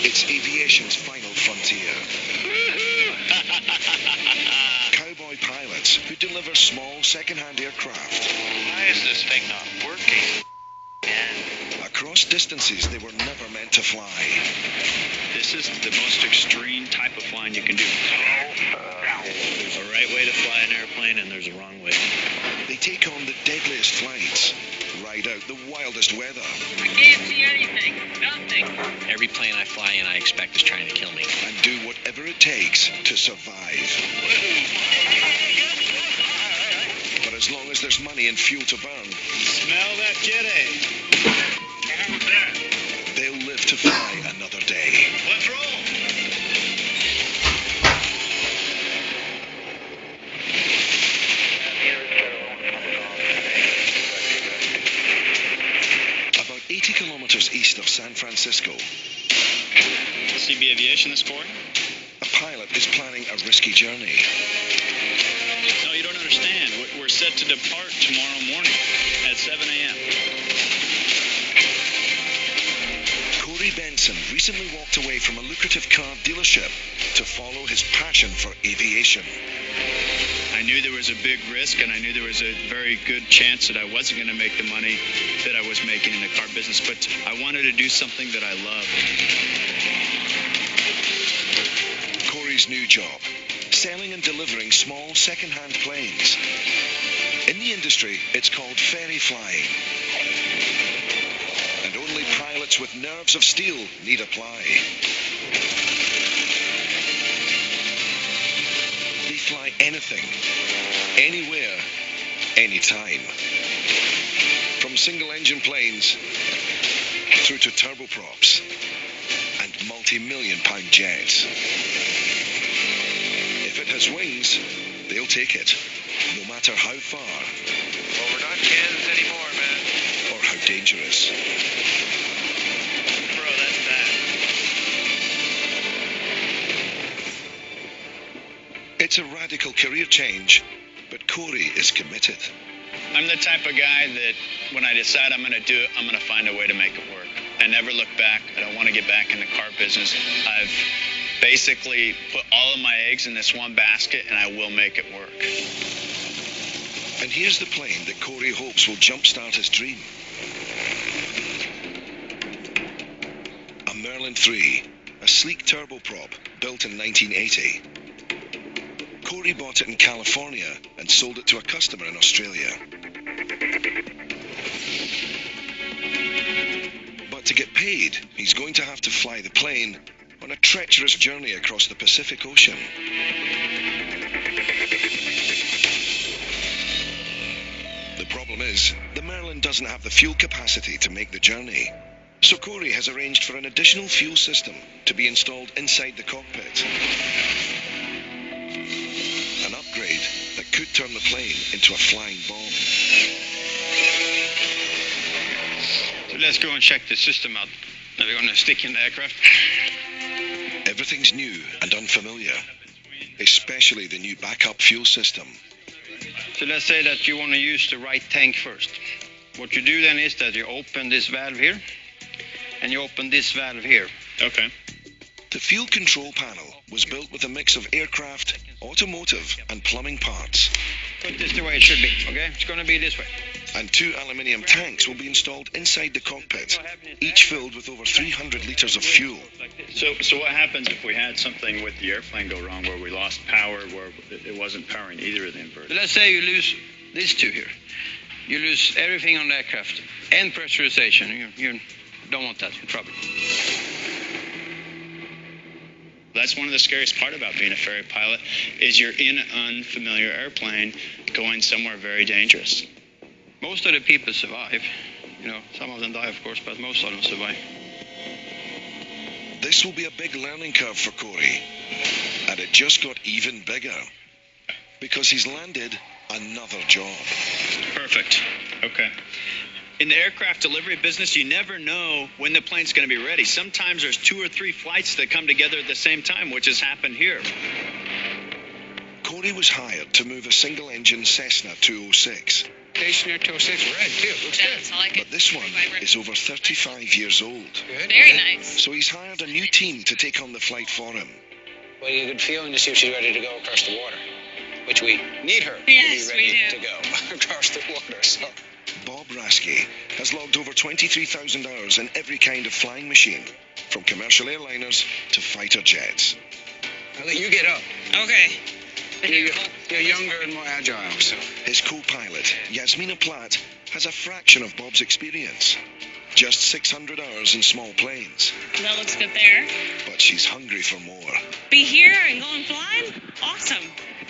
It's aviation's final frontier. Cowboy pilots who deliver small second-hand aircraft. Why is this thing not working? Across distances they were never meant to fly. This is the most extreme type of flying you can do. There's a right way to fly an airplane and there's a wrong way. They take on the deadliest flights, ride out the wildest weather. I can't see anything. Nothing. Every plane I fly in, I expect is trying to kill me. And do whatever it takes to survive. But as long as there's money and fuel to burn, Smell that jet A. they'll live to fly another day. Let's roll. About 80 kilometers east of San Francisco, CB Aviation this morning? a pilot is planning a risky journey. No, you don't understand. We're set to depart tomorrow morning at 7 a.m. Corey Benson recently walked away from a lucrative car dealership to follow his passion for aviation. I knew there was a big risk, and I knew there was a very good chance that I wasn't going to make the money that I was making in the car business, but I wanted to do something that I loved. Corey's new job, selling and delivering small second-hand planes. In the industry, it's called ferry flying. And only pilots with nerves of steel need apply. They fly anything, anywhere, anytime. From single-engine planes through to turboprops and multi-million-pound jets. If it has wings, they'll take it, no matter how far Well, we're not Kansas anymore, man. or how dangerous. Bro, that's bad. It's a radical career change, but Corey is committed. I'm the type of guy that when I decide I'm going to do it, I'm going to find a way to make it work. I never look back. I don't want to get back in the car business. I've basically put all of my eggs in this one basket, and I will make it work. And here's the plane that Corey hopes will jumpstart his dream. A Merlin 3, a sleek turboprop built in 1980. Corey bought it in California and sold it to a customer in Australia. But to get paid, he's going to have to fly the plane on a treacherous journey across the Pacific Ocean. The problem is, the Merlin doesn't have the fuel capacity to make the journey. So Corey has arranged for an additional fuel system to be installed inside the cockpit. An upgrade that could turn the plane into a flying bomb. So let's go and check the system out that we're going to stick in the aircraft. Everything's new and unfamiliar, especially the new backup fuel system. So let's say that you want to use the right tank first. What you do then is that you open this valve here, and you open this valve here. Okay. The fuel control panel was built with a mix of aircraft, automotive, and plumbing parts. Put this the way it should be, okay? It's going to be this way. And 2 aluminium tanks will be installed inside the cockpit, each filled with over 300 litres of fuel. So what happens if we had something with the airplane go wrong where we lost power, where it wasn't powering either of the So inverters? let's say you lose these two here. You lose everything on the aircraft and pressurization. You don't want that. You're in trouble. That's one of the scariest part about being a ferry pilot is you're in an unfamiliar airplane going somewhere very dangerous. Most of the people survive. Some of them die, of course, but most of them survive. This will be a big learning curve for Corey. And it just got even bigger. Because he's landed another job. Perfect. Okay. In the aircraft delivery business, you never know when the plane's going to be ready. Sometimes there's 2 or 3 flights that come together at the same time, which has happened here. Corey was hired to move a single-engine Cessna 206 Stationary till 6 red, too. Looks good. Yes, I like it. But this one is over 35 years old. Good. Very nice. So he's hired a new team to take on the flight for him. Well, you could feel and to see if she's ready to go across the water, which we need her Yes, to be we ready do. to go across the water. So Bob Raskey has logged over 23,000 hours in every kind of flying machine, from commercial airliners to fighter jets. I'll let you get up. Okay. You're younger and more agile, so. His co-pilot, Yasmina Platt, has a fraction of Bob's experience. Just 600 hours in small planes, That looks good there. but she's hungry for more. Be here and go and fly? Awesome.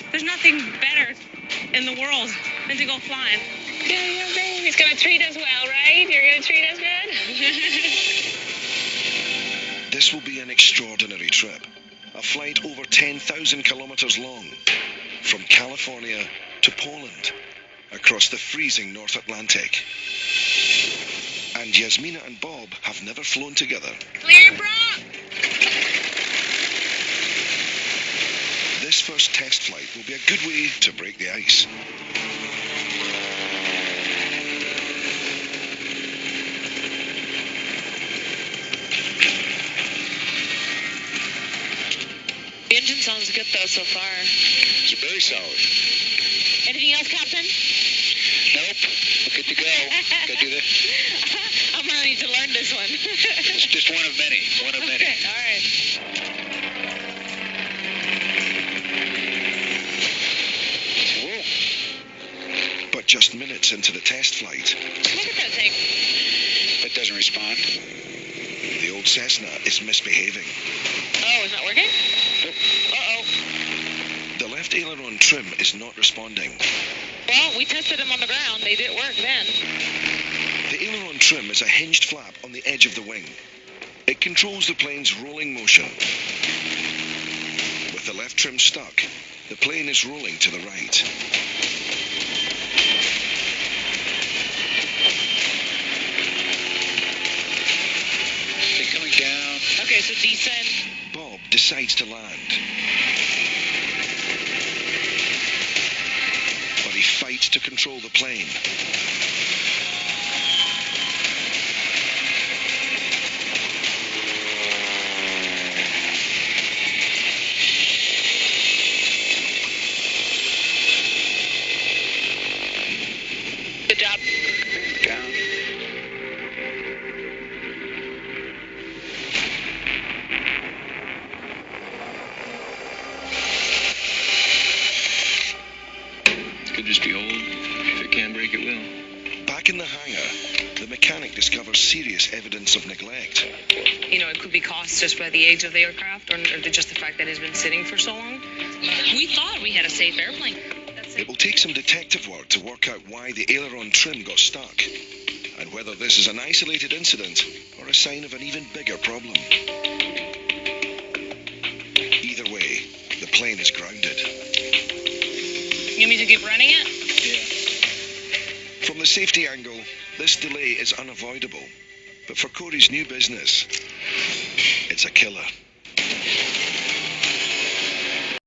There's nothing better in the world than to go flying. Yeah, baby's gonna treat us well, right? You're gonna treat us good? This will be an extraordinary trip. A flight over 10,000 kilometers long, from California to Poland, across the freezing North Atlantic. And Yasmina and Bob have never flown together. Clear, bro! This first test flight will be a good way to break the ice. The engine sounds good though so far. It's very solid. Anything else, Captain? Nope. We're good to go. Gotta do this. I'm gonna need to learn this one. It's just one of many. One of many. Okay, all right. Whoa. But just minutes into the test flight, Look at that thing. That doesn't respond. the old Cessna is misbehaving. Oh, it's not working? Uh-oh. The left aileron trim is not responding. Well, we tested them on the ground. They didn't work then. The aileron trim is a hinged flap on the edge of the wing. It controls the plane's rolling motion. With the left trim stuck, the plane is rolling to the right. They're coming down. Okay, so descend. Bob decides to land. But he fights to control the plane. Good job. Down. Could just be old. If it can break, it will. Back in the hangar, the mechanic discovers serious evidence of neglect. You know, it could be caused just by the age of the aircraft or just the fact that it's been sitting for so long. We thought we had a safe airplane. That's It will take some detective work to work out why the aileron trim got stuck, and whether this is an isolated incident or a sign of an even bigger problem. Either way, the plane is grounded. You want me to keep running it? From the safety angle, this delay is unavoidable, but for Corey's new business, it's a killer.